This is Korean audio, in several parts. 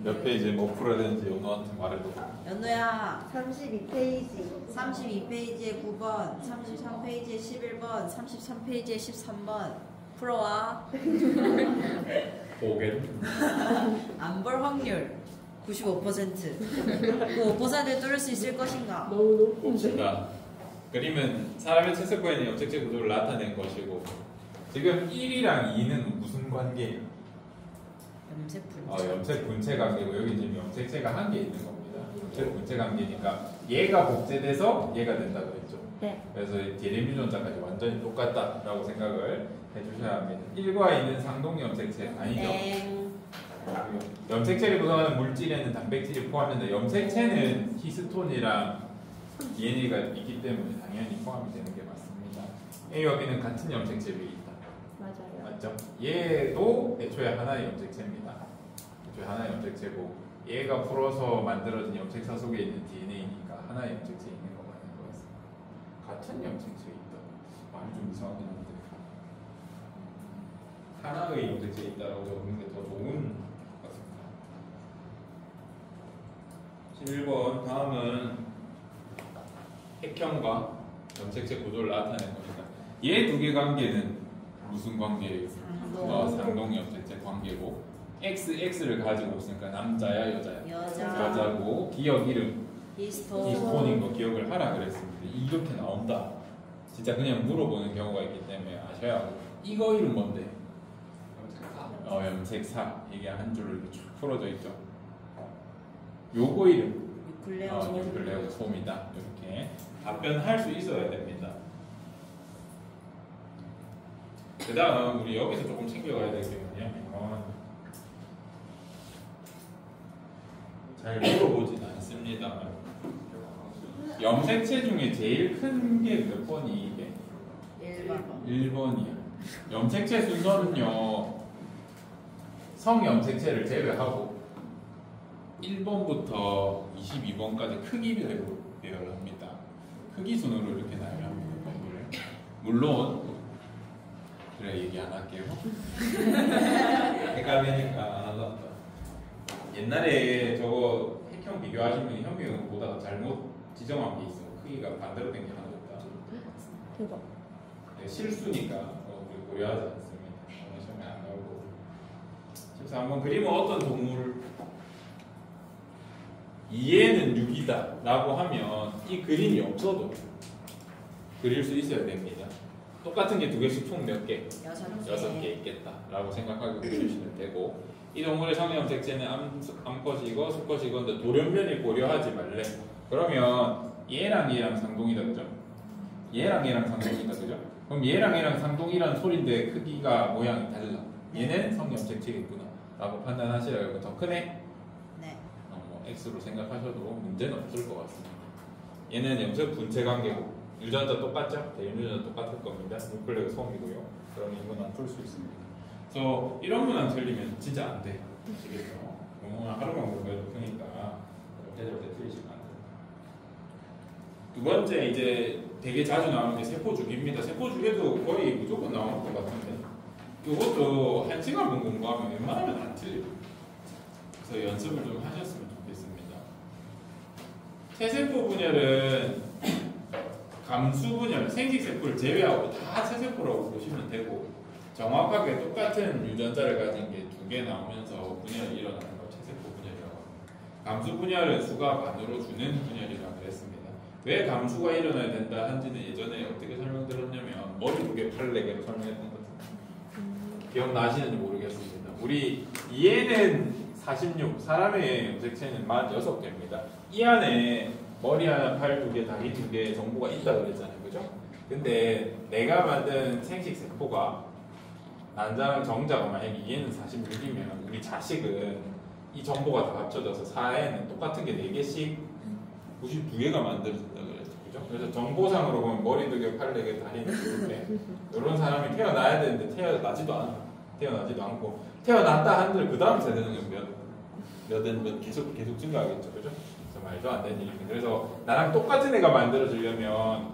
몇 페이지 뭐 풀어야 되는지 연우한테 말해도. 연우야 32페이지. 32페이지에 9번, 33페이지에 11번, 33페이지에 13번 풀어와. 보겠. 안 볼 확률 95%. 그 5%를 뚫을 수 있을 것인가? 너무 높은데. 봅시다. 그림은 사람의 채색과 있는 염색체 구조를 나타낸 것이고, 지금 1이랑 2는 무슨 관계예요? 염색 분체. 염색 분체 관계고, 여기 지금 염색체가 한 개 있는 겁니다. 염색 분체 관계니까 얘가 복제돼서 얘가 된다고 했죠. 네. 그래서 디램 유전자까지 완전히 똑같다라고 생각을 해주셔야 합니다. 1과 2는 상동 염색체 아니죠? 땡. 염색체를 구성하는 물질에는 단백질이 포함된다. 염색체는 히스톤이랑 DNA가 있기 때문에 당연히 포함이 되는 게 맞습니다. A와 B는 같은 염색체 위에 있다. 맞아요. 맞죠? 얘도 애초에 하나의 염색체입니다. 애초에 하나의 염색체고, 얘가 풀어서 만들어진 염색체 속에 있는 DNA니까 하나의 염색체 있는 거 맞는 것 같습니다. 같은 염색체 있다. 말이 좀 이상하긴 한데, 하나의 염색체 있다라고 적는 게 더 좋은 것 같습니다. 11번 다음은 핵형과 염색체 구조를 나타내는 겁니다. 얘 두 개 관계는 무슨 관계예요? 상동 염색체 관계고, X를 가지고 있으니까 남자야 여자야? 여자고, 기억 이름 히스톤인 거 기억을 하라 그랬습니다. 이렇게 나온다. 진짜 그냥 물어보는 경우가 있기 때문에 아셔야 하고, 이거 이름 뭔데? 염색사. 이게 한 줄로 쭉 풀어져 있죠. 요거 이름 뉴클레오솜이다. 이렇게 답변할 수 있어야 됩니다. 그 다음 우리 여기서 조금 챙겨가야 될 게 뭐냐면, 잘 물어보진 않습니다. 염색체 중에 제일 큰 게 몇 번이 이게? 1번. 1번이야. 염색체 순서는요, 성염색체를 제외하고 1번부터 22번까지 크기별로 배열합니다. 크기 순으로 이렇게 나열합니다. 물론 그래 얘기 안 할게요. 헷갈리니까 안 하려다. 옛날에 저거 핵형 비교하신 분이 현미경 보다가 잘못 지정한 게 있어. 크기가 반대로 된 게 하나 없다. 대박. 네, 실수니까 고려하지 않습니다. 오늘 시험에 안 나오고. 그래서 한번 그림은 어떤 동물, 이해는 6이다 라고 하면 이 그림이 없어도 그릴 수 있어야 됩니다. 똑같은 게 두 개씩 총 몇 개? 6개 있겠다 라고 생각하고 그리시면 되고, 이 동물의 성염색체는 암컷이고 수컷이건데 돌연변이 고려하지 말래. 그러면 얘랑 상동이다, 그죠? 얘랑 상동이다, 그죠? 그럼 얘랑 상동이라는 소리인데 크기가 모양이 달라. 얘는 성염색체겠구나 라고 판단하시라고. 더 크네? 네. X로 생각하셔도 문제는 없을 것 같습니다. 얘는 염색 분체 관계고, 유전자 똑같죠? 대인 유전자 똑같을 겁니다. 뉴클레오솜이고요. 그럼 이 문항 풀 수 있습니다. 그래서 이런 문항 틀리면 진짜 안 돼. 아시겠죠? 문항 하루만 공부해도 크니까 제대로 틀리시면 안 돼요. 두 번째, 이제 되게 자주 나오는 게 세포주기입니다. 세포주기도 거의 무조건 나오는 것 같은데, 이것도 1시간만 공부하면 웬만하면 안 틀려요. 그래서 연습을 좀 하셨으면 좋겠습니다. 체세포 분열은 감수 분열, 생식세포를 제외하고 다 체세포라고 보시면 되고, 정확하게 똑같은 유전자를 가진 게 두 개 나오면서 분열이 일어나는 걸 체세포 분열이라고 합니다. 감수 분열은 수가 반으로 주는 분열이라고 그랬습니다. 왜 감수가 일어나야 된다 한지는 예전에 어떻게 설명드렸냐면, 머리 두 개, 팔 네 개로 설명했던 것 같은데 기억나시는지 모르겠습니다. 우리 얘는 46, 사람의 염색체는 46개입니다. 이 안에 머리 하나, 팔 두 개, 다리 두 개 정보가 있다고 그랬잖아요, 그죠? 근데 내가 만든 생식세포가, 난자랑 정자가 만약에 얘는 46이면 우리 자식은 이 정보가 다 합쳐져서 4에는 똑같은 게 4개씩 92개가 만들어진다 그랬죠, 그죠? 그래서 정보상으로 보면 머리 두 개, 팔 네 개, 다리 두 개, 이런 사람이 태어나야 되는데 태어나지도 않고, 태어났다 한들 그 다음 세대는 몇 계속 증가하겠죠, 그죠? 그래서 말도 안 되는 일입니다. 그래서 나랑 똑같은 애가 만들어지려면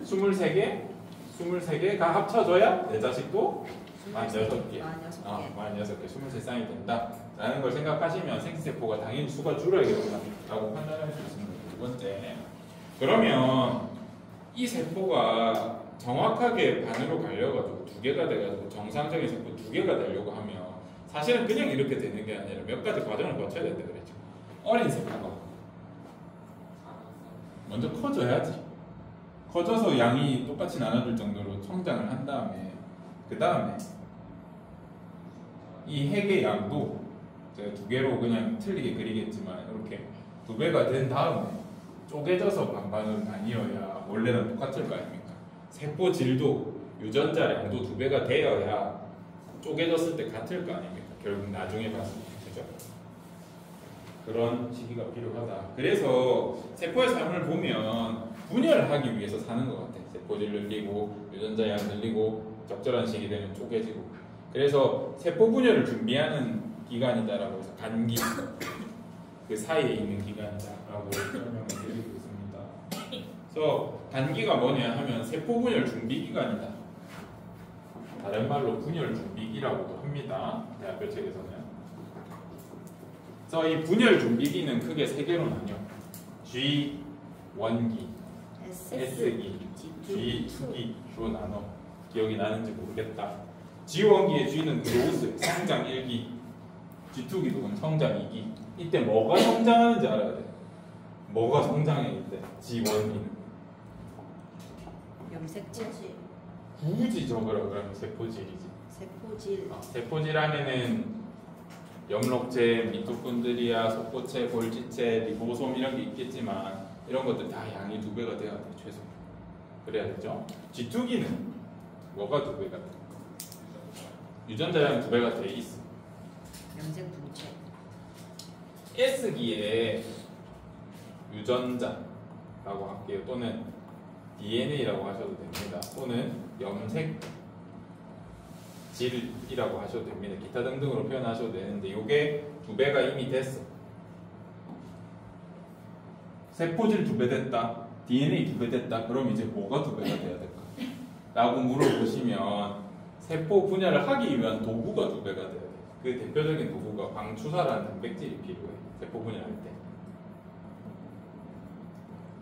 23개가 합쳐져야 내 자식도 46개. 46개, 23쌍이 된다. 라는 걸 생각하시면 생기세포가 당연히 수가 줄어야겠구나 라고 판단할 수 있습니다. 두 번째. 그러면 이 세포가 정확하게 반으로 갈려가지고 두 개가 돼가지고 정상적인 세포 두 개가 되려고 하면 사실은 그냥 이렇게 되는 게 아니라 몇 가지 과정을 거쳐야 된다 그랬죠. 어린 세포가 먼저 커져야지. 커져서 양이 똑같이 나눠줄 정도로 성장을 한 다음에 그 다음에 이 핵의 양도 제가 두 개로 그냥 틀리게 그리겠지만 이렇게 두 배가 된 다음에 쪼개져서 반반으로 나뉘어야 원래는 똑같을 거 아닙니까? 세포 질도 유전자량도 두 배가 되어야 쪼개졌을 때 같을 거 아닙니까? 결국 나중에 봤을 때 그죠? 그런 시기가 필요하다. 그래서 세포의 삶을 보면 분열하기 위해서 사는 것 같아. 세포질 늘리고 유전자량 늘리고 적절한 시기 되면 쪼개지고. 그래서 세포 분열을 준비하는 기간이다라고 해서 간기 그 사이에 있는 기간이다라고 설명을 드리고 있습니다. 그래서 간기가 뭐냐 하면 세포 분열 준비 기간이다. 다른 말로 분열 준비기라고도 합니다. 대학교 책에서는. 그래서 이 분열 준비기는 크게 세 개로 나뉘어. G1기, S기, G2기로 나눠. 기억이 나는지 모르겠다. G1기의 G는 그로스, 성장 1기. G2기도 성장 2기. 이때 뭐가 성장하는지 알아야 돼. 뭐가 성장해 이때 G1기는. 염색체. 굳이 적으라 그러면 세포질이지. 세포질. 세포질 안에는 염록체, 미토콘드리아, 속고체, 골지체, 리보솜 이런 게 있겠지만 이런 것들 다 양이 두 배가 돼야 돼 최소. 그래야겠죠. G2기는 뭐가 두 배가 돼? 유전자량 두 배가 돼 있어. 염색 분체. S기에 유전자라고 할게요. 또는 DNA라고 하셔도 됩니다. 또는 염색질이라고 하셔도 됩니다. 기타 등등으로 표현하셔도 되는데 이게 두 배가 이미 됐어. 세포질 두 배 됐다. DNA 두 배 됐다. 그럼 이제 뭐가 두 배가 돼야 될까? 라고 물어보시면 세포 분열을 하기 위한 도구가 두 배가 돼야 돼. 그 대표적인 도구가 방추사라는 단백질이 필요해. 세포 분열할 때.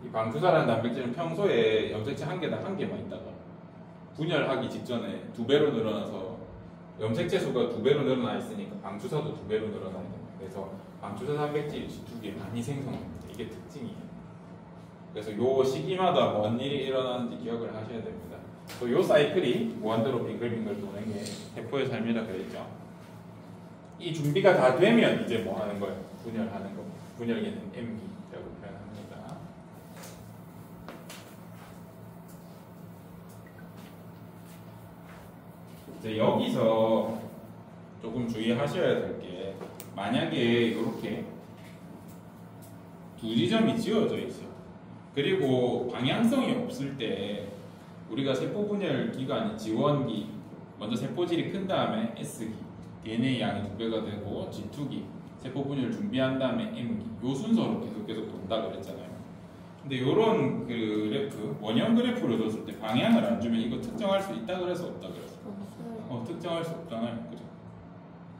이 방추사라는 단백질은 평소에 염색체 한 개당 한 개만 있다가 분열하기 직전에 두 배로 늘어나서 염색체 수가 두 배로 늘어나 있으니까 방추사도 두 배로 늘어나야 됩니다. 그래서 방추사 단백질이 G2기에 많이 생성됩니다. 이게 특징이에요. 그래서 요 시기마다 뭔 일이 일어나는지 기억을 하셔야 됩니다. 또 요 사이클이 무한대로 빙글빙글 도는 게 세포의 삶이라 그랬죠. 이 준비가 다 되면 이제 뭐 하는 거예요? 분열하는 거. 분열기는 M기라고 표현합니다. 이제 여기서 조금 주의하셔야 될 게 만약에 이렇게 두 지점이 지어져 있어요. 그리고 방향성이 없을 때 우리가 세포 분열 기간이 G1기 먼저 세포질이 큰 다음에 S기 DNA 양이 두 배가 되고 G2기 세포 분열 준비한 다음에 M기 요 순서로 계속 돈다 그랬잖아요. 근데 요런 그래프 원형 그래프를 줬을 때 방향을 안 주면 이거 특정할 수 있다 그래서 없다 그랬어. 특정할 수 없잖아요. 그죠?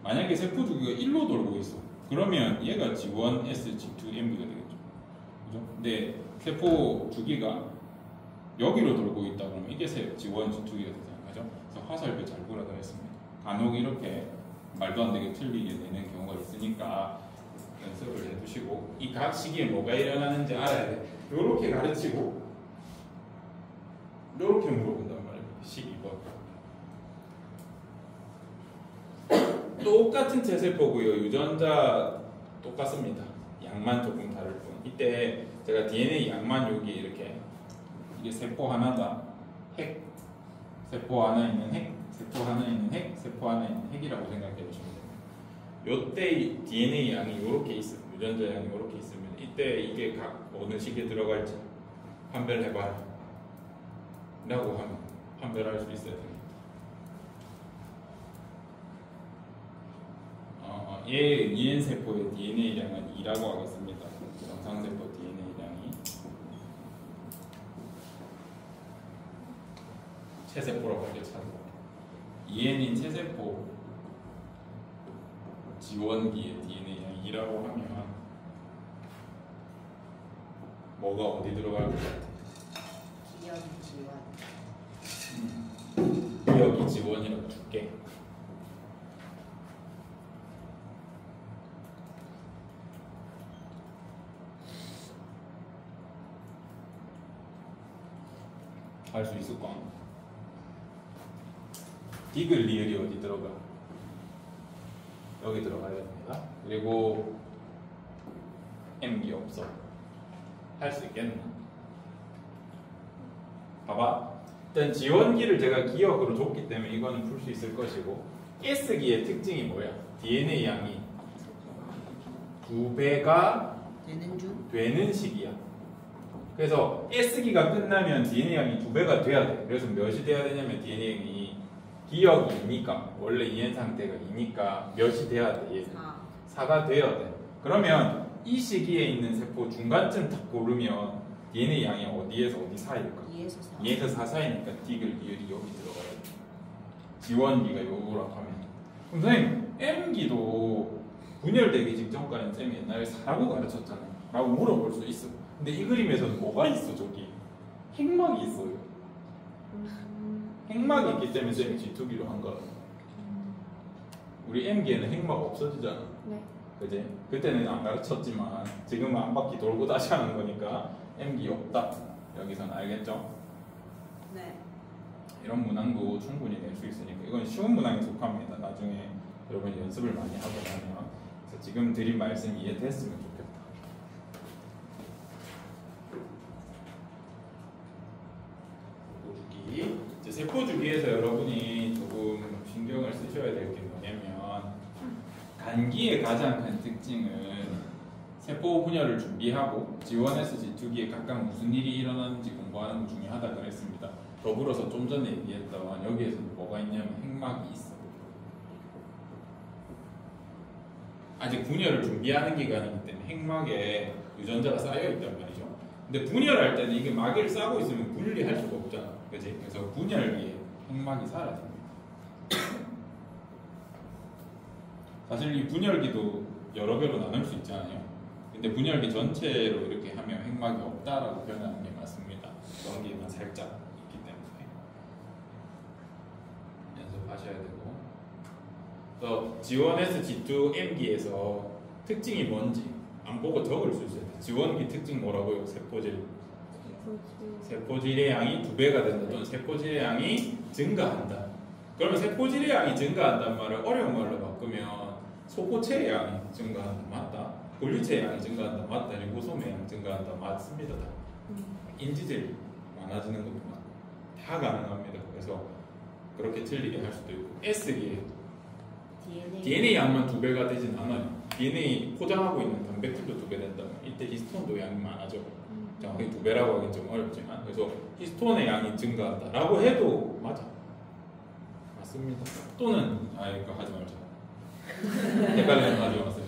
만약에 세포 주기가 1로 돌고 있어. 그러면 얘가 G1, S, G2, M기가 되겠죠. 그죠? 근데 세포 주기가 여기로 돌고 있다 그러면 이게 G1, G2기가 되잖아요. 그죠? 그래서 화살표 잘 보라 그랬습니다. 간혹 이렇게 말도 안 되게 틀리게 되는 경우가 있으니까 연습을 해두시고 이 각 시기에 뭐가 일어나는지 알아야 돼. 요렇게 가르치고 요렇게 물어본단 말이에요. 12번. 똑같은 체세포고요. 유전자 똑같습니다. 양만 조금 다를 뿐. 이때 제가 DNA 양만 여기 이렇게 이게 세포 하나다. 핵. 세포 하나 있는 핵. 세포 하나 있는 핵. 세포 하나 있는 핵이라고 생각해 보시면 됩니다. 요때 DNA 양이 이렇게 있어. 유전자 양이 이렇게 있으면 이때 이게 각 어느 시기에 들어갈지 판별해봐라. 라고 하면 판별할 수 있어야 됩니다. 얘 세포의 DNA량은 2라고 하겠습니다. 정상세포 DNA량이 체세포라고 하게 참고 DNA인 체세포 지원기의 DNA 양이라고 하면 뭐가 어디 들어갈 것 같아? 기억 지원. 기억이 지원이라고 줄게. 할 수 있을까? 디귿 리을이 어디 들어가? 여기 들어가야 됩니다. 그리고 M기 없어. 할 수 있겠나? 봐봐. 일단 지원기를 제가 기억으로 줬기 때문에 이거는 풀 수 있을 것이고, S기의 특징이 뭐야? DNA 양이 2배가 되는 시기야. 그래서 S기가 끝나면 DNA 양이 2배가 돼야 돼. 그래서 몇이 돼야 되냐면 DNA 양이 기억이 2니까 원래 이행 상태가 2니까 몇이 돼야 돼? 4가 돼야 돼. 그러면 이 시기에 있는 세포 중간쯤 딱 고르면 DNA 양이 어디에서 어디 사이일까? 2에서 4 사이니까 디귿 리을이 여기 들어가야 돼. 지원기가 요거라고 하면. 그럼 선생님 M기도 분열되기 직전까지는 쌤이 옛날에 4라고 가르쳤잖아 라고 물어볼 수 있어. 근데 이 그림에서는 뭐가 있어? 저기 핵막이 있어요. 핵막이 있기 때문에 쌤이 G2B로 한 거야. 우리 M기에는 핵막 없어지잖아. 네. 그지? 그때는 안 가르쳤지만 지금은 한 바퀴 돌고 다시 하는 거니까 M기 없다. 여기서는 알겠죠? 네. 이런 문항도 충분히 낼 수 있으니까 이건 쉬운 문항에 속합니다. 나중에 여러분이 연습을 많이 하고 나면. 그래서 지금 드린 말씀 이해됐으면 좋겠다. 세포주기. 이제 세포주기에서 여러분이 조금 신경을 쓰셔야 될 게 뭐냐면, 간기의 가장 큰 특징은 세포 분열을 준비하고 지원해서 G2기에 각각 무슨 일이 일어나는지 공부하는 것 중에 하다 그랬습니다. 더불어서 좀 전에 얘기했던 여기에서 뭐가 있냐면 핵막이 있어. 아직 분열을 준비하는 기간이기 때문에 핵막에 유전자가 쌓여 있단 말이죠. 근데 분열할 때는 이게 막이를 싸고 있으면 분리할 수가 없잖아. 그지? 그래서 분열기에 핵막이 사라집니다. 사실 이 분열기도 여러 개로 나눌 수 있잖아요. 근데 분열기 전체로 이렇게 하면 핵막이 없다라고 표현하는 게 맞습니다. 그런 게만 살짝 있기 때문에 연습하셔야 되고. 또 지원에서 G2 M기에서 특징이 뭔지 안 보고 적을 수 있어요. 지원기 특징 뭐라고요? 세포질의 양이 2배가 된다 또는 세포질의 양이 증가한다. 그러면 세포질의 양이 증가한다는 말을 어려운 말로 바꾸면 소포체의 양이 증가한다. 맞다. 분리체의 양이 증가한다. 맞다. 리보솜의 양이 증가한다. 맞습니다. 인지질이 많아지는 것도 맞고 다 가능합니다. 그래서 그렇게 틀리게 할 수도 있고. S기에 DNA 양만 2배가 되진 않아요. DNA 포장하고 있는 단백질도 2배 된다면 이때 히스톤도 양이 많아져. 정확히 2배라고 하긴 좀 어렵지만, 그래서 히스톤의 양이 증가한다라고 해도 맞아. 맞습니다. 또는 이거 하지 말자. 헷갈리는 거 하지 마세요.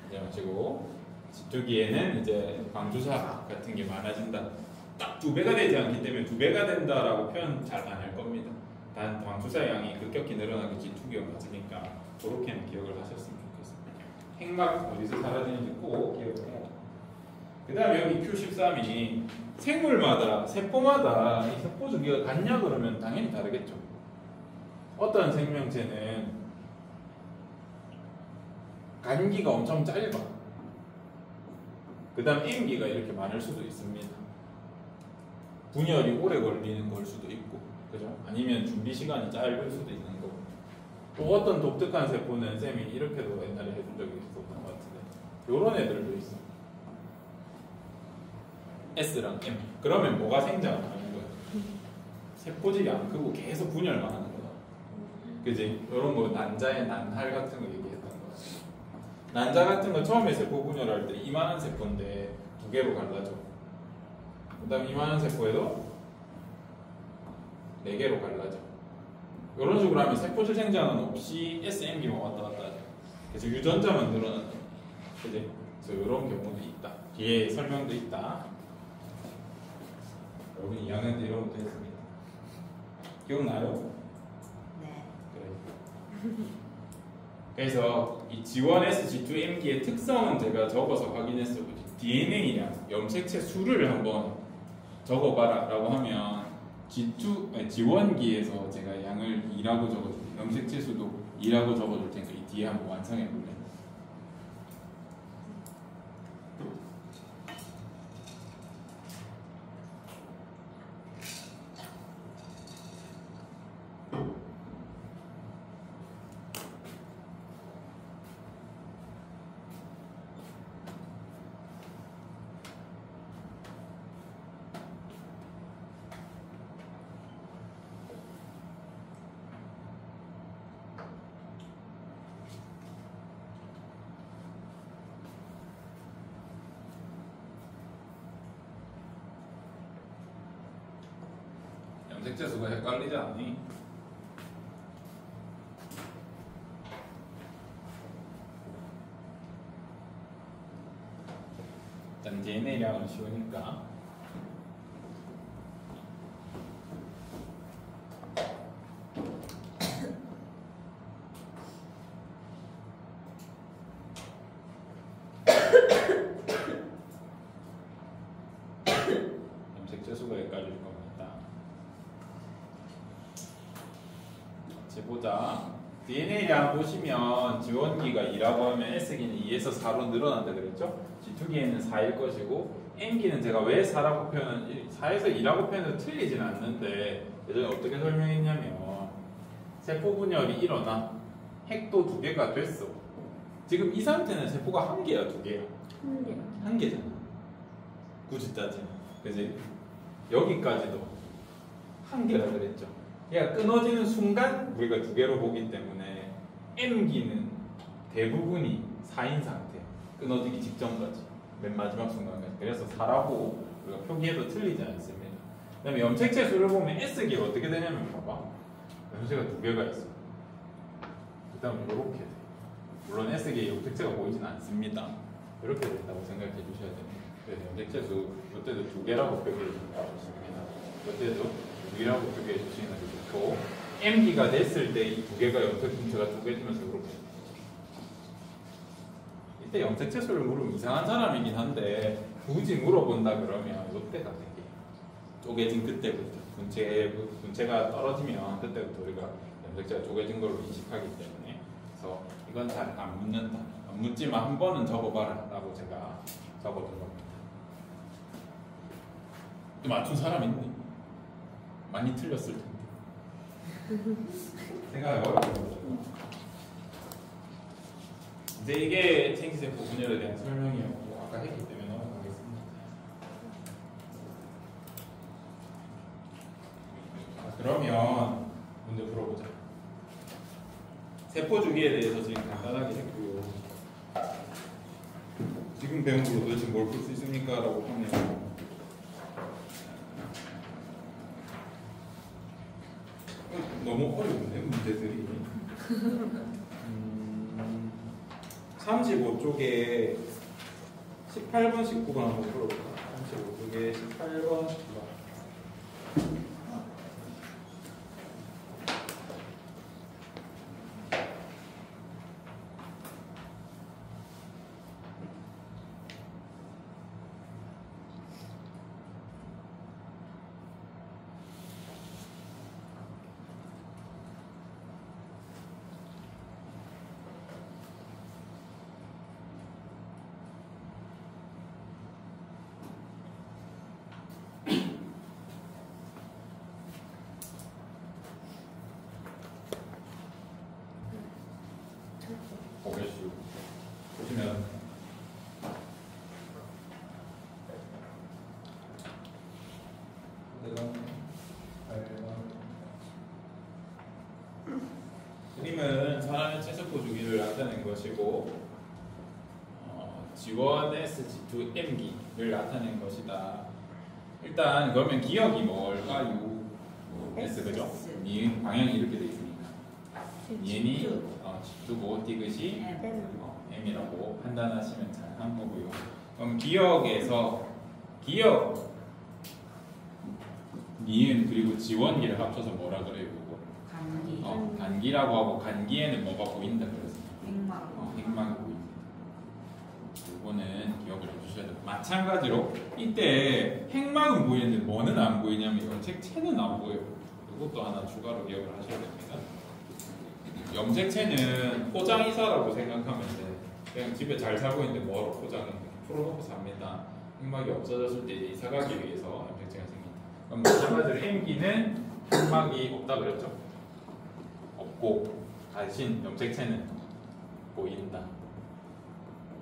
이제 마시고. G2기에는 이제 광주사 같은 게 많아진다. 딱 2배가 되지 않기 때문에 2배가 된다라고 표현 잘 안 할 겁니다. 단 광주사 양이 급격히 늘어나게 G2기가 맞으니까 그렇게는 기억을 하셨으면 좋겠습니다. 핵막 어디서 사라지는지 꼭 기억을 해요. 그 다음에 여기 Q13이 생물마다, 세포마다 이 세포 주기가 같냐 그러면 당연히 다르겠죠. 어떤 생명체는 간기가 엄청 짧아. 그 다음 M기가 이렇게 많을 수도 있습니다. 분열이 오래 걸리는 걸 수도 있고, 그죠? 아니면 준비 시간이 짧을 수도 있는 거고. 또 어떤 독특한 세포는 쌤이 이렇게도 옛날에 해준 적이 있었던 것 같은데, 요런 애들도 있어. S랑 M. 그러면 뭐가 생장하는 거야? 세포질이 안 크고 계속 분열만 하는 거야. 그지? 요런 거 난자의 난할 같은 거 얘기했던 거야. 난자 같은 거 처음에 세포 분열할 때 이만한 세포인데 2개로 갈라져. 그 다음 이만한 세포에도 4개로 갈라져. 이런 식으로 하면 세포질 생장은 없이 SM기만 왔다 갔다 하죠. 그래서 유전자만 늘어난다. 그지? 그래서 이런 경우도 있다. 뒤에 설명도 있다. 여러분 2학년 때 이런 것도 했습니다. 기억나요? 네. 그래서 이 G1, S, G2, M기의 특성은 제가 적어서 확인했어요. DNA량, 염색체 수를 한번 적어봐라 라고 하면 G1기에서 제가 양을 2라고 적어줄게요. 염색체 수도 2라고 적어줄 테니까 이 뒤에 한번 완성해 볼래요? 염색체 수가 헷갈리지 않니? 일단 DNA량은 쉬우니까 염색체 수가 헷갈릴 겁니다. 보자. DNA량 보시면 G1기가 2라고 하면 S기는 2에서 4로 늘어난다 그랬죠? G2기에는 4일 것이고 M기는 제가 왜 4라고 4에서 2라고 표현해도 틀리진 않는데 예전에 어떻게 설명했냐면 세포 분열이 일어나 핵도 2개가 됐어. 지금 이 상태는 세포가 1개야 2개야? 1개잖아. 굳이 따지면. 그지? 여기까지도 1개라 그랬죠. 얘가 끊어지는 순간 우리가 2개로 보기 때문에 M기는 대부분이 4인 상태, 끊어지기 직전까지 맨 마지막 순간까지. 그래서 4라고 우리가 표기해도 틀리지 않습니다. 그 다음에 염색체 수를 보면 S기가 어떻게 되냐면 봐봐, 염색체가 2개가 있어. 그 다음에 이렇게 돼. 물론 S기에 염색체가 보이진 않습니다. 이렇게 된다고 생각해 주셔야 됩니다. 그래서 염색체 수 이때도 2개라고 표기해 주시면 좋습니다. 이때도 2라고 표기해 주시는 게 좋고, M기가 됐을 때 이 2개가 염색 분체가 쪼개지면서 이렇게. 이때 염색체 수를 물으면 이상한 사람이긴 한데 굳이 물어본다 그러면 이때가 되게 쪼개진 그때부터 분체가 떨어지면 그때부터 우리가 염색체가 쪼개진 걸로 인식하기 때문에, 그래서 이건 잘 안 묻는다. 안 묻지만 한 번은 적어봐라 라고 제가 적어둔 겁니다. 또 맞춘 사람 있니? 많이 틀렸을 텐데. 생각이 어렵죠. 이제 이게 생기세포 분열에 대한 설명이었고, 아까 했기 때문에 넘어가겠습니다. 그러면 문제 풀어보자. 세포 주기에 대해서 지금 간단하게 했고요. 지금 배운 걸로 도대체 뭘 풀 수 있습니까? 라고 하면 너무 어려운데 문제들이. 35쪽에 18번, 19번 한번 풀어볼까? 35쪽에 18번, 19번. 보겠슈. 보시면 그림은 사람의 체세포 주기를 나타낸 것이고, G1, S, G2, M기를 나타낸 것이다. 일단 그러면 기억이 뭘까요? S, 그죠? 이 방향이 이렇게 돼 있으니까 얘니 G2고 디귿이 M이라고 판단하시면 잘 한 거고요. 그럼 기억에서 기억 니은 그리고 G1기를 합쳐서 뭐라 그래요? 이거? 단기. 단기라고 하고 간기에는 뭐가 보인다 그래서 행막. 행막이 보인다. 이거는 기억을 해주셔야 돼요. 마찬가지로 이때 행막은 보이는데 뭐는 안 보이냐면 염색체는 안 보여요. 이것도 하나 추가로 기억을 하셔야 됩니다. 염색체는 포장이사라고 생각하면 돼. 그냥 집에 잘 살고 있는데 뭐하러 포장해? 풀어놓고 삽니다. 행막이 없어졌을 때 이사 가기 위해서 염색체가 생긴다. 그럼 마찬가지로 행기는 행막이 없다 그랬죠? 없고 대신 염색체는 보인다.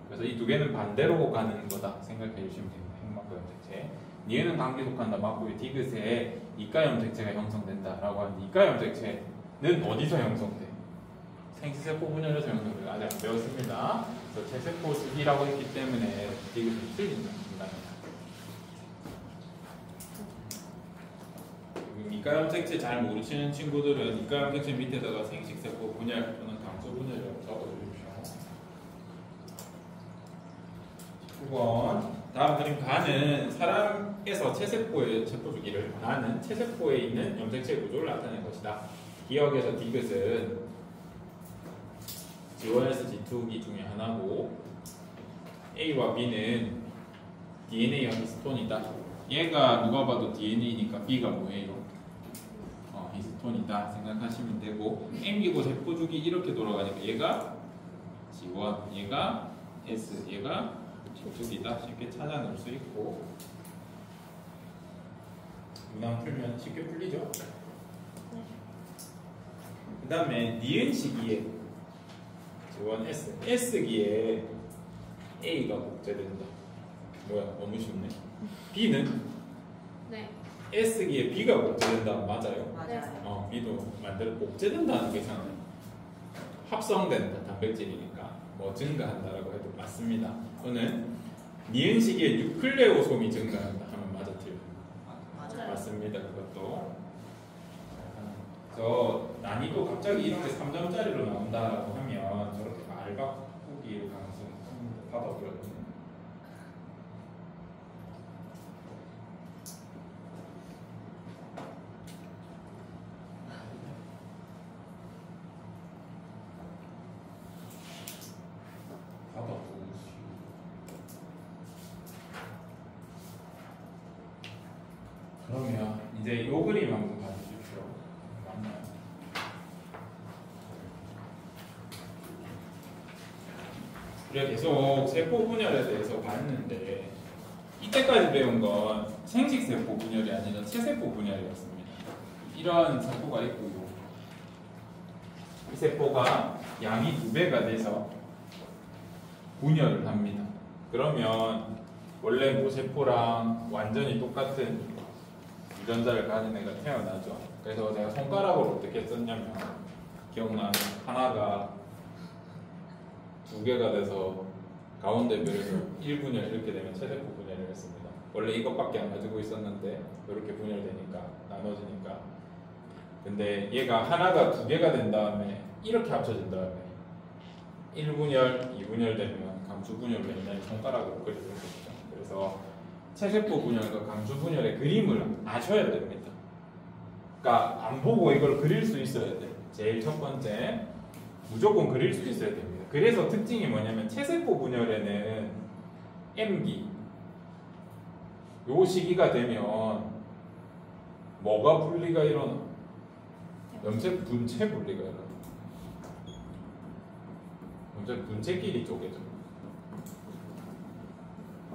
그래서 이 두 개는 반대로 가는 거다 생각해 주시면 됩니다. 행막과 염색체. 니은은 관계 속한다. 맞고요. 디귿에 이가 염색체가 형성된다라고 하는데 이가 염색체는 어디서 형성돼? 생체세포 분열에서 형성돼요. 아직 안 배웠습니다. 그래서 체세포 주기라고 했기 때문에 디귿은 틀린다. 이가 염색체 잘 모르시는 친구들은 이가 염색체 밑에다가 생식세포 분열 또는 감소 분열이라고 적어주십시오. 9번 다음 그림 가는 사람에서 체세포의 세포 주기를 가는 체세포에 있는 염색체 구조를 나타낸 것이다. 기억에서 디귿은 G1에서 G2기 중에 하나고 A와 B는 DNA와 히스톤이다. 얘가 누가 봐도 DNA니까 B가 뭐예요? 히스톤이다 생각하시면 되고 M기고 세포 주기 이렇게 돌아가니까 얘가 G1, 얘가 S, 얘가 G2이다 쉽게 찾아 놓을 수 있고 문항 풀면 쉽게 풀리죠? 그 다음에 니은 시기에 G1, S, S기에 A가 복제된다. 뭐야 너무 쉽네. B는 네. S기에 B가 복제된다. 맞아요? 맞아요. B도 만들어 복제된다는 게 상관없어요. 합성된다. 단백질이니까 뭐 증가한다라고 해도 맞습니다. 또는 니은 시기에 뉴클레오솜이 증가한다 하면 맞아 틀려? 맞아요. 맞습니다. 그것도. 저 난이도 갑자기 이렇게 3점짜리로 나온다라고 하면 저렇게 말 바꾸기를 가능성 받아버렸거든요. 그러면 이제 요 그림 한번 봐주십시오. 맞나요? 우리가 계속 세포 분열에 대해서 봤는데 이때까지 배운 건 생식세포 분열이 아니라 체세포 분열이었습니다. 이런 세포가 있고요. 이 세포가 양이 2배가 돼서 분열을 합니다. 그러면 원래 모세포랑 완전히 똑같은 유전자를 가진 애가 태어나죠. 그래서 제가 손가락으로 어떻게 썼냐면 기억나는 하나가 2개가 돼서 가운데 별에서 1분열 이렇게 되면 체세포 분열을 했습니다. 원래 이것밖에 안 가지고 있었는데 이렇게 분열되니까 나눠지니까. 근데 얘가 하나가 2개가 된 다음에 이렇게 합쳐진 다음에 1분열, 2분열 되면 감수분열을 옛날에 손가락으로 그려줬었죠. 그래서 체세포 분열과 감수 분열의 그림을 아셔야 됩니다. 그러니까 안 보고 이걸 그릴 수 있어야 돼. 제일 첫 번째 무조건 그릴 수 있어야 됩니다. 그래서 특징이 뭐냐면 체세포 분열에는 M기 요 시기가 되면 뭐가 분리가 일어나? 염색 분체 분리가 일어나. 염색 분체끼리 쪼개져.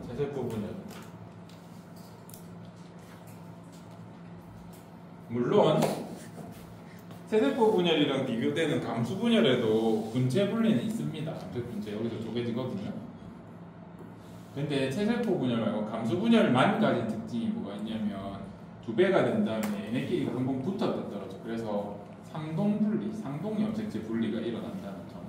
체세포 분열. 물론 체세포 분열이랑 비교되는 감수 분열에도 분체 분리는 있습니다. 염색 분체 여기서 쪼개지거든요. 근데 체세포 분열 말고 감수 분열만 가진 특징이 뭐가 있냐면 2배가 된 다음에 얘네끼리 금방 붙었다 떨어져. 그래서 상동 분리, 상동 염색체 분리가 일어난다는 점.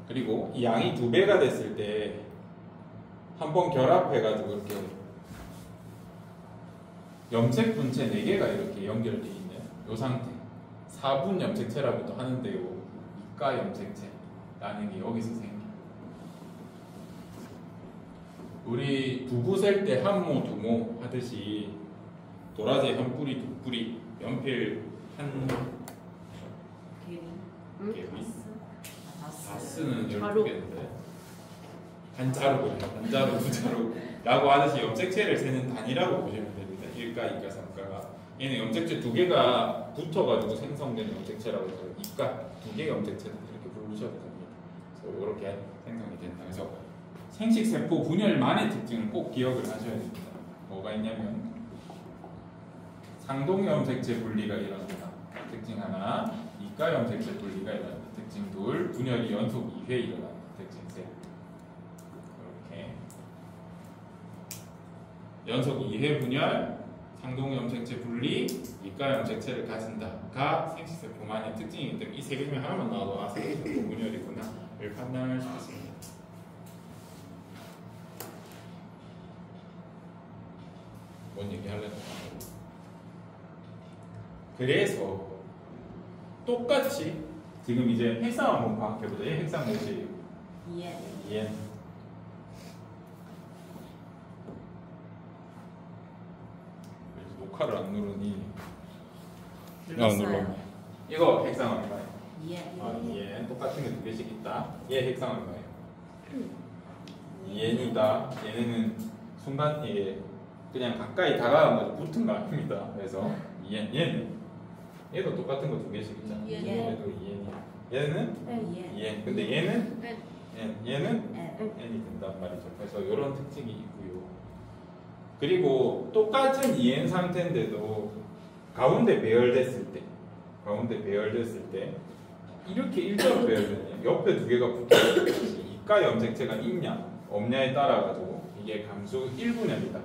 그리고 이 양이 2배가 됐을 때 한 번 결합해가지고 이렇게 염색 분체 4개가 이렇게 연결되어 있는 이 상태. 4분 염색체라고도 하는데요. 이가 염색체라는 게 여기서 생겨요. 우리 두부 셀 때 한모 두모 하듯이 도라지 한 뿌리 두 뿌리 연필 한 개미. 개미 다스. 다스는 자루. 12개인데 한 자루군요. 한 자루 두 자루라고 하듯이 염색체를 세는 단위라고 보시면 됩니다. 1가, 2가, 3가가 얘는 염색체 두 개가 붙어가지고 생성되는 염색체라고 해서 2가 두 개의 염색체다 이렇게 부르셔도 됩니다. 그래서 이렇게 생성이 된다. 그래서 생식세포 분열만의 특징을 꼭 기억을 하셔야 됩니다. 뭐가 있냐면 상동 염색체 분리가 일어난다. 특징 하나, 이가 염색체 분리가 일어난다. 특징 둘, 분열이 연속 2회 일어난다. 특징 셋. 이렇게 연속 2회 분열, 상동 염색체 분리, 이가 염색체를 가진다가 생식세포만의 특징이기 때문에 이 세 개 중에 하나만 나와도 아 생식세포 분열이구나를 판단할 수 있습니다. 뭔 얘기 하려나? 그래서 똑같이 지금 이제 핵상 한번 파악해보자. 얘 핵상 몇이에요? 2n. 2n. 녹화를 안 누르니 눌렀어요. 이거 핵상 얼마예요? 2n. 아, 2n 똑같은 게 두 개씩 있다. 얘 핵상 얼마예요? 2n이다. 얘네는 순간 얘 그냥 가까이 다가가면 붙은 거 아닙니다. 그래서 2n. 얘도 똑같은 거 두 개씩 있잖아. 예. 얘도 2n이야. 얘는 2n. 2n. 근데 얘는 N. n. 얘는 n. n이 된단 말이죠. 그래서 이런 특징이 있고요. 그리고 똑같은 2n 상태인데도 가운데 배열됐을 때 이렇게 일자로 배열되냐? 옆에 두 개가 붙어 있듯이 이가 염색체가 있냐 없냐에 따라 가지고 이게 감수 1분열이다,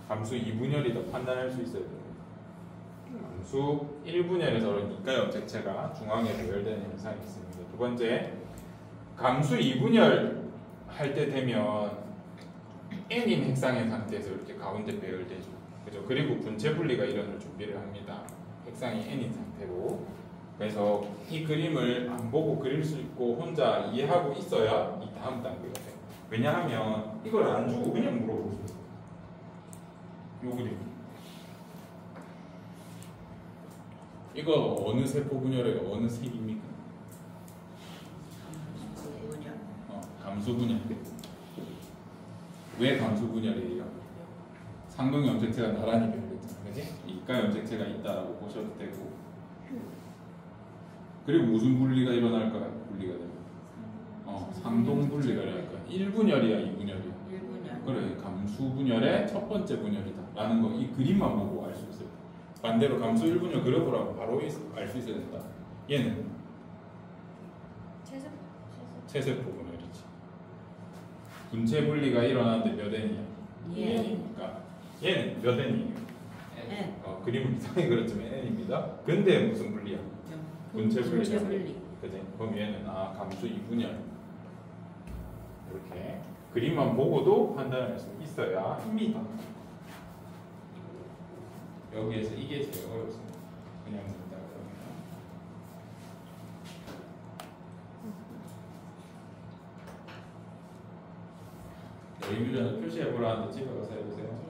감수 2분열이다 판단할 수 있어야 돼요. 감수 1분열에서는 이가 염색체가 중앙에 배열되는 현상이 있습니다. 두 번째, 감수 2분열 할 때 되면 n인 핵상의 상태에서 이렇게 가운데 배열되죠. 그죠? 그리고 분체 분리가 일어날 준비를 합니다. 핵상이 n인 상태로. 그래서 이 그림을 안 보고 그릴 수 있고 혼자 이해하고 있어야 이 다음 단계가 돼요. 왜냐하면 이걸 안 주고 그냥 물어볼 수 있어요. 요 그림. 이거 어느 세포 분열의 어느 색입니까? 분열. 감수 분열. 왜 감수 분열이에요? 상동 염색체가 나란히 배열됐잖아, 그지? 이가 염색체가 있다라고 보셔도 되고. 그리고 무슨 분리가 일어날까요? 분리가 되면 상동 분리가 일어날 거야. 1분열이야, 2분열이야. 1분열. 그래, 감수 분열의 첫 번째 분열이다 라는 거 이 그림만 보고 알 수 있어요. 반대로 감수 1분열 그려보라고 바로 알 수 있어야 된다. 얘는 체세포 분열이지. 분체 분리가 일어나는데 몇 n이야? 2n이니까 얘는 몇 n이에요? n. 그림은 이상하게 그렸지만 n입니다. 근데 무슨 분리야? 분체 분리잖아. 분리. 그지? 그럼 얘는 감수 2분열. 이렇게 그림만 보고도 판단할 수 있어야 합니다. 여기에서 이게 제일 어렵습니다. 그냥 문자 그러면 의미전을 표시해보라는데 집에 가서 해보세요.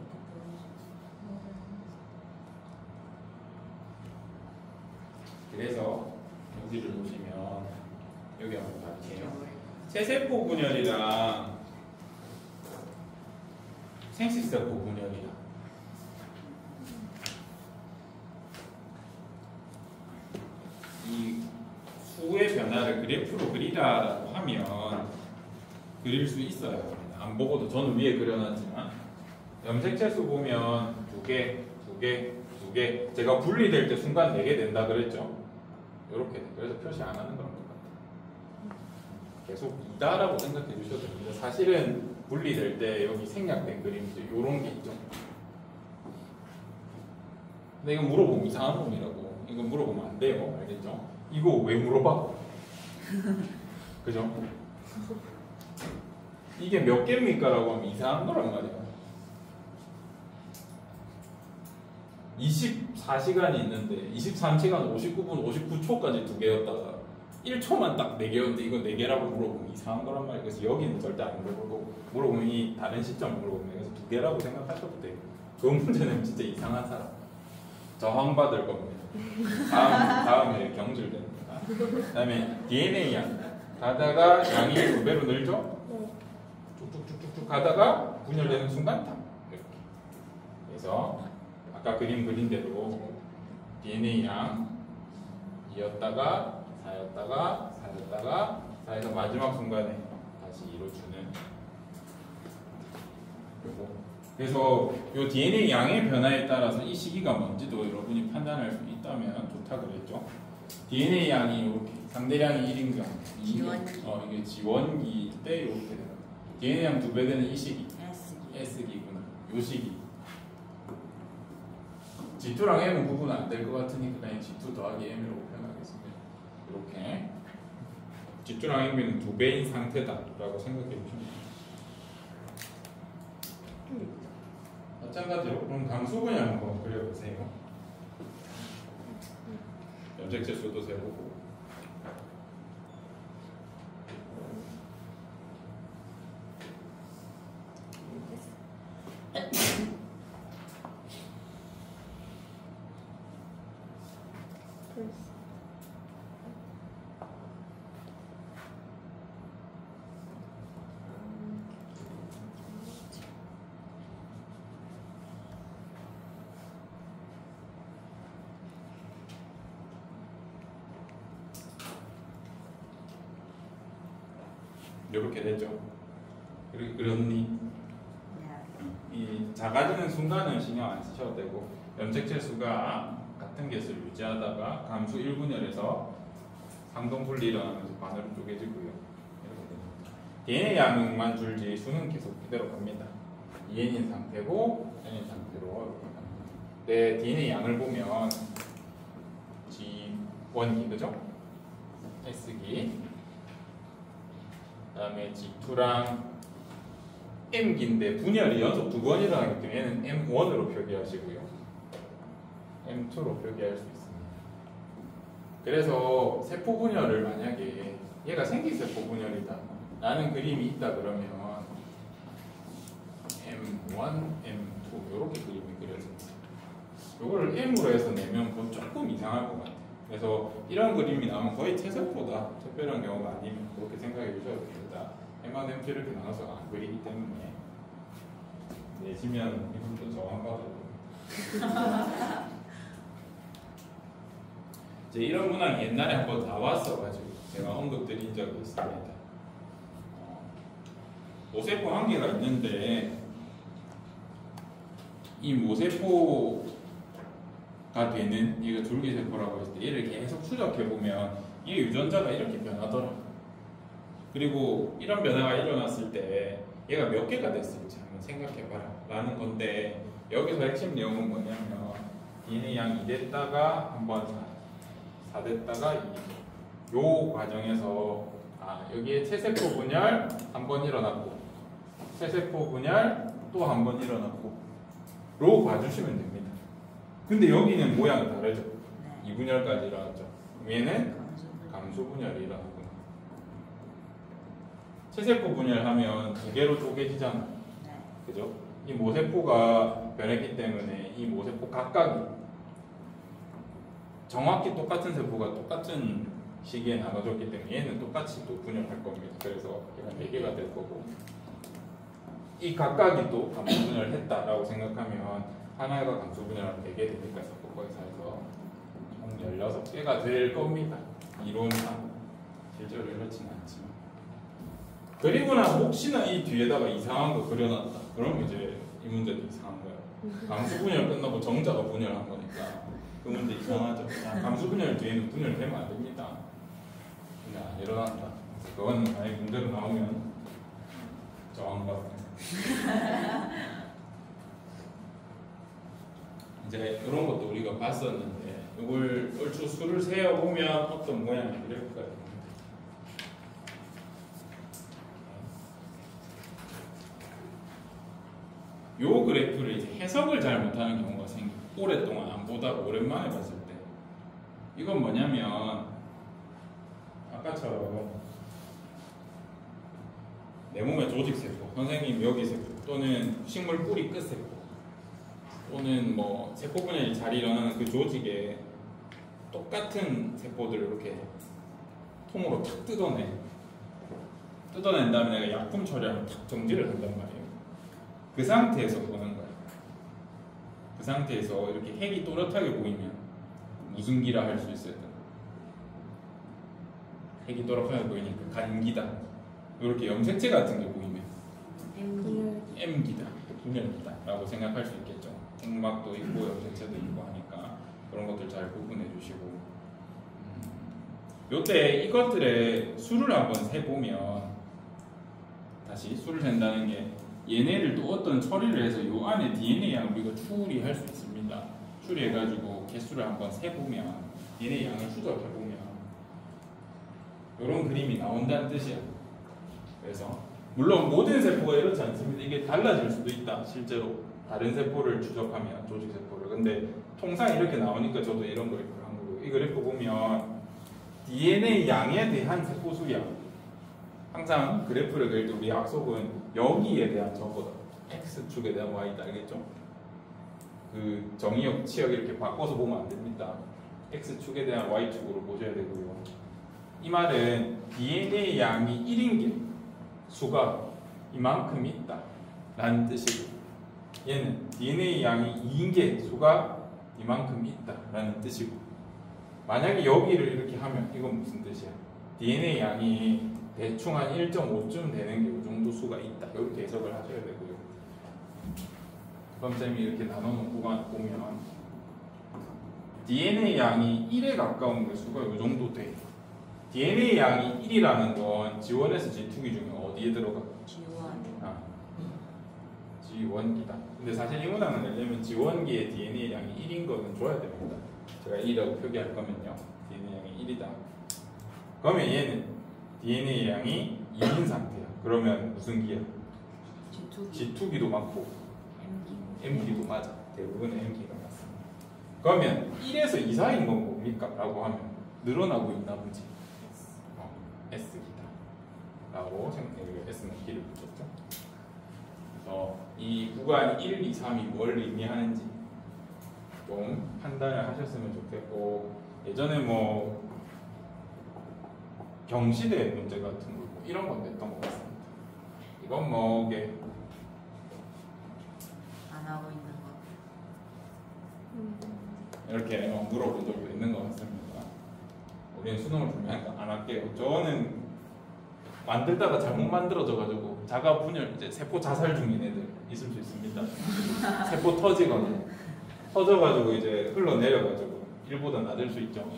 그래서 여기를 보시면 여기 한번 봐주세요. 체세포 분열이랑 생식세포 분열이랑 이 수의 변화를 그래프로 그리라라고 하면 그릴 수 있어요. 안 보고도 저는 위에 그려놨지만 염색체 수 보면 두 개 제가 분리될 때 순간 4개 된다 그랬죠. 이렇게 돼. 그래서 표시 안 하는 거랑 똑같아요. 계속 이다라고 생각해 주셔도 됩니다. 사실은 분리될 때 여기 생략된 그림들 이런 게 있죠. 근데 이거 물어보면 이상한 놈이라고. 이거 물어보면 안 돼요. 알겠죠? 이거 왜 물어봐? 그죠? 이게 몇 개입니까? 라고 하면 이상한 거란 말이야. 24시간이 있는데 23시간 59분 59초까지 두 개였다가 1초만 딱 4개였는데 이거 4개라고 물어보면 이상한 거란 말이에요. 그래서 여기는 절대 안 물어보고 물어보면 이 다른 시점 물어보면 그래서 2개라고 생각하셔도 돼요. 그 문제는 진짜 이상한 사람 저항받을 겁니다. 다음에 경질됩니다. 그 다음에 DNA 양 가다가 양이 2배로 늘죠? 쭉쭉쭉쭉 가다가 분열되는 순간 탁 이렇게. 그래서 아까 그림 그린 대로 DNA 양 2였다가 4였다가 4였다가 4에서 마지막 순간에 다시 2로 주는 요거. 그래서 요 DNA 양의 변화에 따라서 이 시기가 뭔지도 여러분이 판단할 수 있다면 좋다 그랬죠. DNA 양이 이렇게 상대량이 1인 경우 지원기. 이게 지원기 때 이렇게 되는 DNA 양 2배 되는 이 시기 S기. S기구나. 요 시기 G2랑 M은 구분 안 될 것 같으니까 그냥 G2 더하기 M이라고 표현하겠습니다. 이렇게 G2랑 M은 2배인 상태다라고 생각해 주시면 됩니다. 마찬가지로 그럼 강수분열 한번 그려보세요. 염색체 수도 세보고 이렇게 되죠. 이렇게 그렸니? 이 작아지는 순간은 신경 안 쓰셔도 되고 염색체 수가 같은 개수를 유지하다가 감수 1분열에서 상동 분리 일어나면서 반으로 쪼개지고요. 이렇게 됩니다. DNA 양만 줄지 수는 계속 그대로 갑니다. 2n인 상태고 n인 상태로 이렇게 갑니다. 내 DNA 양을 보면 G1기 그죠? S기 그 다음에 G2랑 M기인데 분열이 연속 2번 일어나기 때문에 얘는 M1으로 표기하시고요. M2로 표기할 수 있습니다. 그래서 세포 분열을 만약에 얘가 생기세포 분열이다 라는 그림이 있다 그러면 M1, M2 이렇게 그림이 그려집니다. 이거를 M으로 해서 내면 그건 조금 이상할 것 같아요. 그래서 이런 그림이 나오면 거의 채세포다 특별한 경우가 아니면 그렇게 생각해 주셔도 됩니다. M하고 M2 이렇게 나눠서 안 그리기 때문에 내시면 이분도 저항받을 이제 이런 문항이 옛날에 한번 나왔어가지고 제가 언급드린 적이 있습니다. 모세포 한 개가 있는데 이 모세포가 되는 얘가 줄기세포라고 했을 때 얘를 계속 추적해 보면 이 유전자가 이렇게 변하더라. 그리고 이런 변화가 일어났을 때 얘가 몇 개가 됐을지 한번 생각해봐라 라는 건데 여기서 핵심 내용은 뭐냐면 DNA 양 2 됐다가 한번 4 됐다가 2. 요 과정에서 여기에 체세포 분열 한 번 일어났고 체세포 분열 또 한 번 일어났고 로 봐주시면 됩니다. 근데 여기는 모양이 다르죠. 네. 2분열까지 일어났죠. 얘는 감수 분열이 일어났구나. 체세포 분열하면 2개로 쪼개지잖아. 네. 그죠? 이 모세포가 변했기 때문에 이 모세포 각각이 정확히 똑같은 세포가 똑같은 시기에 나눠졌기 때문에 얘는 똑같이 또 분열할 겁니다. 그래서 얘가 4개가 될 거고 이 각각이 또 감수 분열을 했다라고 생각하면 하나가 감수 분열하면 4개 되니까 세포거에서 해서 총 16개가 될 겁니다. 이론상 실제로 이렇지는 않지만 그리고나 혹시나 이 뒤에다가 이상한 거 그려놨다 그러면 이제 이 문제도 이상한 거예요. 감수 분열 끝나고 정자가 분열한 거니까 그 문제 이상하죠. 감수 분열 뒤에는 분열되면 안 됩니다. 그냥 안 일어난다. 그건 만약에 문제로 나오면 저항받습니다. 이제 이런 것도 우리가 봤었는데 이걸 얼추 수를 세어보면 어떤 모양이 이럴까요? 요 그래프를 이제 해석을 잘 못하는 경우가 생겨요. 오랫동안 안 보다가 오랜만에 봤을 때 이건 뭐냐면 아까처럼 내 몸의 조직세포, 선생님 여기 세포 또는 식물 뿌리 끝세포 또는 뭐 세포 분열이 잘 일어나는 그 조직에 똑같은 세포들을 이렇게 통으로 탁 뜯어낸 다음에 내가 약품 처리하면 탁 정지를 한단 말이에요. 그 상태에서 보는 거예요. 그 상태에서 이렇게 핵이 또렷하게 보이면 무슨 기라 할 수 있어야 돼. 핵이 또렷하게 보이니까 간기다. 이렇게 염색체 같은 게 보이면 M기다, 분열기다 라고 생각할 수 있겠죠. 흑막도 있고 염색체도 있고 하니까 그런 것들 잘 구분해 주시고 요때 이것들의 수를 한번 세보면 다시 수를 센다는 게 얘네를 또 어떤 처리를 해서 요 안에 DNA 양을 우리가 추리할 수 있습니다. 추리해가지고 개수를 한번 세보면 DNA 양을 추적해보면 이런 그림이 나온다는 뜻이야. 그래서 물론 모든 세포가 이렇지 않습니다. 이게 달라질 수도 있다. 실제로 다른 세포를 추적하면 조직세포를. 근데 통상 이렇게 나오니까 저도 이런 그래프를 한 거고 이 그래프 보면 DNA 양에 대한 세포 수량 항상 그래프를 그릴 때 우리 약속은 여기에 대한 저거다. X축에 대한 Y다. 알겠죠? 그 정의역, 치역 이렇게 바꿔서 보면 안 됩니다. X축에 대한 Y축으로 보셔야 되고요. 이 말은 DNA 양이 1인 게 수가 이만큼 있다 라는 뜻이고 얘는 DNA 양이 2인 게 수가 이만큼 있다 라는 뜻이고 만약에 여기를 이렇게 하면 이건 무슨 뜻이야? DNA 양이 대충 한 1.5쯤 되는 게 이 정도 수가 있다. 이렇게 해석을 하셔야 되고요. 그럼 쌤이 이렇게 나눠놓은 구간 보면 DNA 양이 1에 가까운 게 수가 이 정도 돼. DNA 양이 1이라는 건 G1에서 G2기 중에 어디에 들어가? G1기다. 근데 사실 이 문항을 내려면 G1기의 DNA 양이 1인 거는 줘야 됩니다. 제가 1이라고 표기할 거면요. DNA 양이 1이다. 그러면 얘는 DNA 양이 2인 상태야. 그러면 무슨 기야? G2기도 맞고 M기도 맞아. 대부분의 M기가 맞습니다. 그러면 1에서 2 사이인 건 뭡니까? 라고 하면 늘어나고 있나 보지. S기다. 라고 생각해요. S는 기를 붙였죠. 그래서 이 구간 1, 2, 3이 뭘 의미하는지 좀 판단을 하셨으면 좋겠고 예전에 뭐 경시대 문제 같은 거 이런 건 냈던 것 같습니다. 이건 뭐 이게 안 하고 있는 거. 이렇게 물어본 적도 있는 것 같습니다. 우리는 수능을 분명히 안 할게요. 저는 만들다가 잘못 만들어져가지고 자가 분열, 이제 세포 자살 중인 애들 있을 수 있습니다. 세포 터져가지고 이제 흘러내려가지고 일보다 낮을 수 있죠.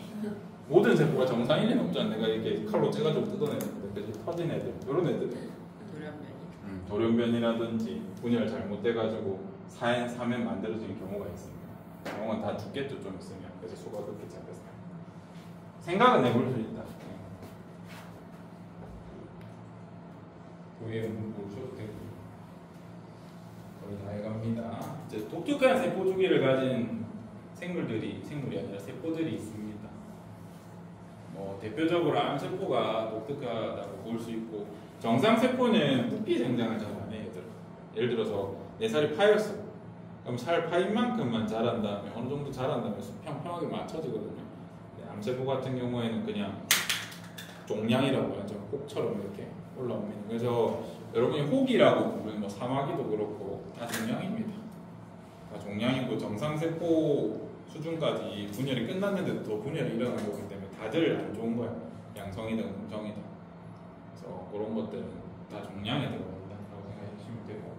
모든 세포가 정상일 리는 없잖아. 내가 이렇게 칼로 째가지고 뜯어내는데 터진 애들, 이런 애들. 돌연변이라든지 분열 잘못돼가지고 사면 만들어지는 경우가 있습니다. 경우는 다 죽겠죠 좀 있으면. 그래서 수가 그렇게 작았어요. 생각은 해볼 수 있다. 교회 모셔도 되고 거의 다 해갑니다. 이제 독특한 세포 주기를 가진 생물이 아니라 세포들이 있습니다. 뭐 대표적으로 암세포가 독특하다고 볼 수 있고 정상 세포는 부피 생장을 잘 안 해요. 예를 들어서 내 살이 파였어. 그럼 살 파인 만큼만 자란 다음에 어느 정도 자란 다음에 평평하게 맞춰지거든요. 암세포 같은 경우에는 그냥 종양이라고 하죠. 혹처럼 이렇게 올라옵니다. 그래서 여러분이 혹이라고 부르는 뭐 사마귀도 그렇고 다 종양입니다. 다 종양이고 정상세포 수준까지 분열이 끝났는데도 더 분열이 일어나는 거기 때문에 다들 안 좋은 거야. 양성이든 음성이든. 그래서 그런 것들은 다 종양에 들어간다 라고 생각해 주시면 되고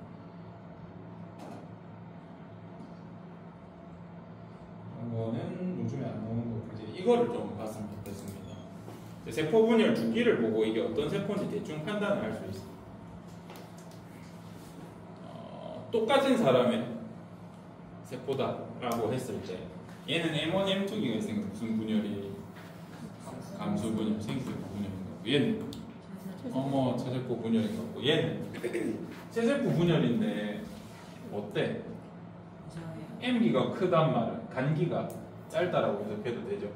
이런 거는 요즘에 안 나오는 거고 이제 이거를 좀 봤으면 좋겠습니다. 세포 분열 주기를 보고 이게 어떤 세포인지 대충 판단을 할 수 있어요. 똑같은 사람의 세포다라고 했을 때 얘는 M1, M2기가 있으니까 무슨 분열이 감수 분열, 생세포 분열인 거고 얘는 체세포 분열인 거고 얘는 체세포 분열인데 어때? M기가 크단 말은 간기가 짧다라고 해석해도 되죠.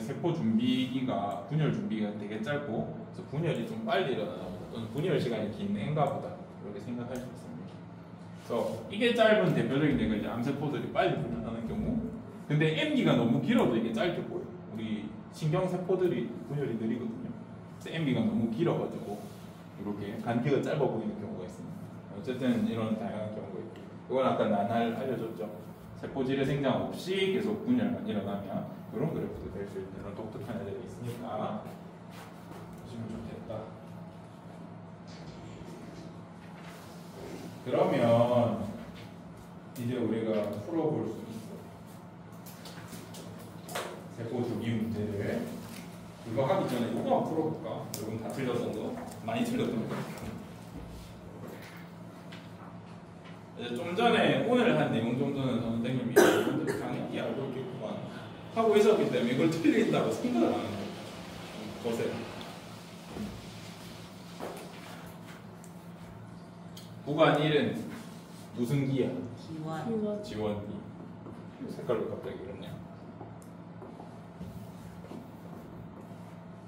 세포 준비기가 분열 준비가 되게 짧고 그래서 분열이 좀 빨리 일어나는 또는 분열 시간이 긴 애인가 보다 이렇게 생각할 수 있습니다. 그래서 이게 짧은 대표적인 예가 이제 암세포들이 빨리 분열하는 경우. 근데 M기가 너무 길어도 이게 짧게 보여요. 우리 신경세포들이 분열이 느리거든요. 그래서 M기가 너무 길어가지고 이렇게 간기가 짧아 보이는 경우가 있습니다. 어쨌든 이런 다양한 경우가 있고 이건 아까 나날 알려줬죠. 세포질의 생장 없이 계속 분열만 일어나면 이런 그래프도 될 수 있는 이런 독특한 애들이 있으니까 보시면 좋겠다. 그러면 이제 우리가 풀어볼 수 있어. 세포 주기 문제를. 이거 하기 전에 이거 한번 풀어볼까? 여러분 다 틀렸던 거? 많이 틀렸던 거? 이제 좀 전에 오늘 한 내용 정도는 선생님이 여러분들 당연히 알고 있겠구만 하고 있었기 때문에 이걸 틀린다고 생각을 안 해요. 보세요. 구간 1은 무슨 기야? 기원. 지원기. 색깔로 갑자기 그렇네요.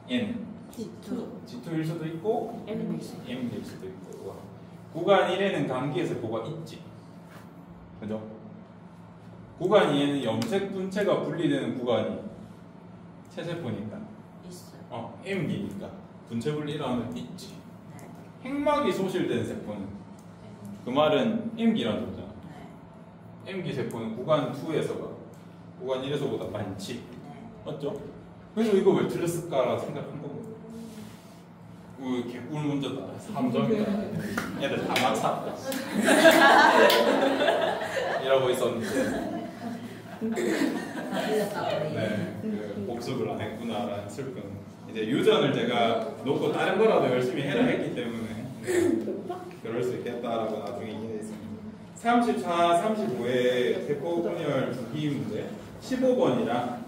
N. G2일 수도 있고 M일 수도 있고. 구간 1에는 감기의 세포가 있지. 그죠? 구간 2에는 염색 분체가 분리되는 구간이 체세포니까. 있어요. M기니까 분체 분리 일어나는 게 있지. 네. 핵막이 소실된 세포는 그 말은 M기라는 거잖아. 네. M기 세포는 구간 2에서가 구간 1에서보다 많지. 네. 맞죠? 그래서 이거 왜 틀렸을까라고 생각한 거고. 개꿀 문제다. 3점이다. 애들 다 막사. 이러고 있었는데. 네, 그 복습을 안 했구나라는 슬픈. 이제 유전을 제가 놓고 다른 거라도 열심히 해라 했기 때문에 그럴 수 있겠다라고 나중에 이해했습니다. 34, 35의 세포 분열 주기 문제 15번이랑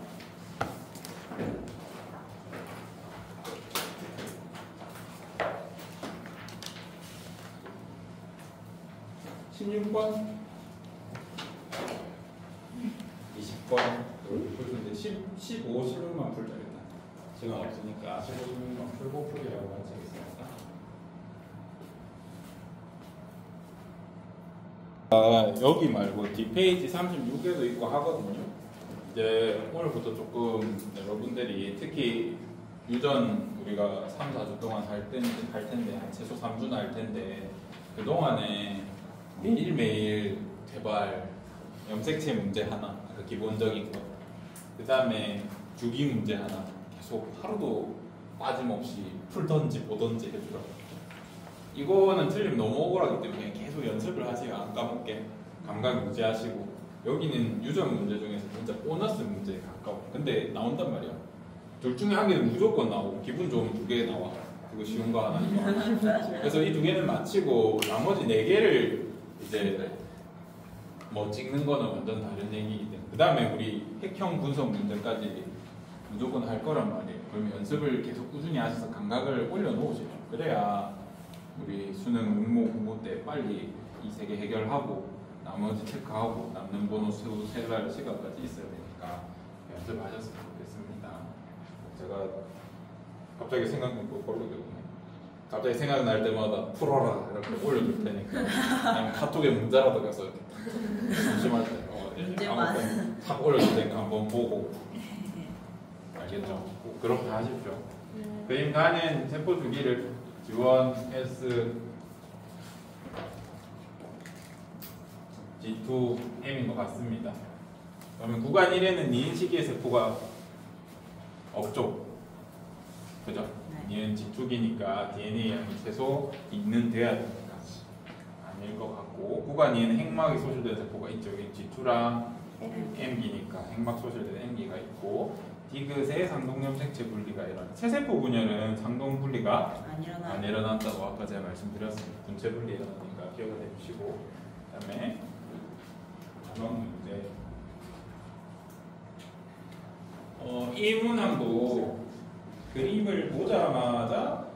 16번, 20번 풀는데 15, 16만 풀자 일단. 시간 없으니까 15, 16만 풀고 풀이라고 하시겠습니다. 여기 말고 뒷페이지 36에도 있고 하거든요. 이제 오늘부터 조금 여러분들이 특히 유전 우리가 3, 4주 동안 할 텐데 한 최소 3주나 할 텐데 그 동안에 매일매일 제발 염색체 문제 하나, 그 기본적인 거. 그 다음에 주기 문제 하나 계속 하루도 빠짐없이 풀던지 보던지 해주라. 이거는 틀리면 너무 억울하기 때문에 계속 연습을 하세요. 안 까먹게. 감각 유지하시고. 여기는 유전 문제 중에서 진짜 보너스 문제에 가까워. 근데 나온단 말이야. 둘 중에 한 개는 무조건 나오고 기분 좋으면 2개 나와. 그거 쉬운 거 하나, 이거 하나. 그래서 이 2개는 마치고 나머지 4개를 이제 뭐 찍는 거는 완전 다른 얘기이기 때문에 그 다음에 우리 핵형 분석 문제까지 무조건 할 거란 말이에요. 그러면 연습을 계속 꾸준히 하셔서 감각을 올려놓으세요. 그래야 우리 수능 응모 공부 때 빨리 이 3개 해결하고 나머지 체크하고 남는 보너스 세달 시간까지 있어야 되니까 연습하셨으면 좋겠습니다. 제가 갑자기 생각난 거 걸로 되고 갑자기 생각날 때마다 풀어라 이렇게 올려줄 테니까 아니면 카톡에 문자라도 가서 이렇게 심심할 때 문제만 탁 올려줄 테니까 한번 보고 알겠죠? 꼭 그렇게 하십시오. 그림 가는 세포 주기를 지원 S G2M인 것 같습니다. 그러면 구간 1에는 니은 시기의 세포가 없죠. 그죠? 얘는 G2기니까 DNA 양이 최소 있는 돼야 되니까 아닐 것 같고 구간 2에는 핵막이 소실된 세포가 있죠. 여기 G2랑 M기니까 핵막 소실된 M기가 있고 디귿의 상동염색체 분리가 일어나 체세포 분열은 상동 분리가 안 일어난다고 아까 제가 말씀드렸습니다. 분체 분리 일어나니까 기억을 해주시고 그 다음에 마지막 문제 이 문항도 그림을 보자마자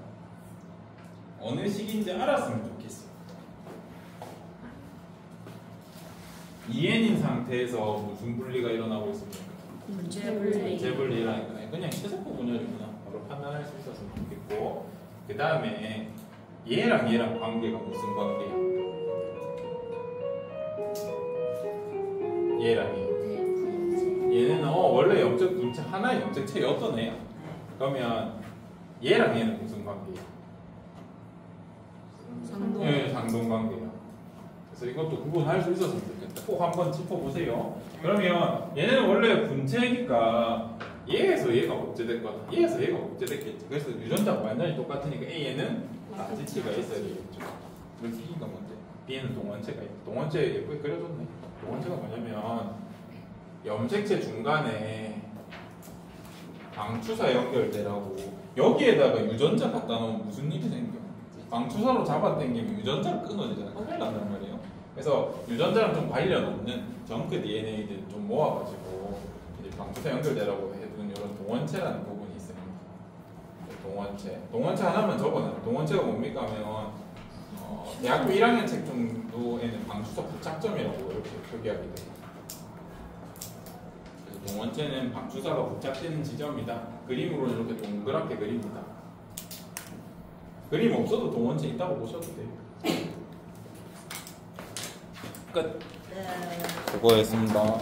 어느 시기인지 알았으면 좋겠어요. 2n인 상태에서 무슨 분리가 일어나고 있습니까? 문제 분리. 재분리라니까 그냥 최세포 분열이구나 바로 판단할 수 있었으면 좋겠고 그 다음에 얘랑 관계가 무슨 관계야? 얘랑 얘는 원래 염적 분체 하나의 염적체였던 애야. 그러면 얘는 무슨 관계야? 상동. 네, 상동 관계야. 그래서 이것도 구분할 수 있었으면 좋겠다. 꼭 한번 짚어보세요. 그러면 얘는 원래 분체니까 얘에서 얘가 복제됐거든. 얘에서 얘가 복제됐겠지. 그래서 유전자가 완전히 똑같으니까 A에는 라지치가 있어야겠죠. 그래서 B가 뭔데? B에는 동원체가 있다. 동원체 예쁘게 그려줬네. 동원체가 뭐냐면 염색체 중간에 방추사 연결되라고 여기에다가 유전자 갖다 놓으면 무슨 일이 생겨? 방추사로 잡아당기면 유전자가 끊어지잖아. 큰일 난단 말이에요. 그래서 유전자랑 좀 관련 없는 정크 DNA들 좀 모아가지고 이제 방추사 연결되라고 해둔 이런 동원체라는 부분이 있습니다. 동원체 하나만 적어놔. 동원체가 뭡니까 하면 대학교 1학년 책 정도에는 방추사 부착점이라고 이렇게 표기하게 돼요. 그래서 동원체는 방추사가 부착되는 지점이다. 그림으로는 이렇게 동그랗게 그립니다. 그림 없어도 동원체 있다고 보셔도 돼요. 끝. 네. 수고했습니다.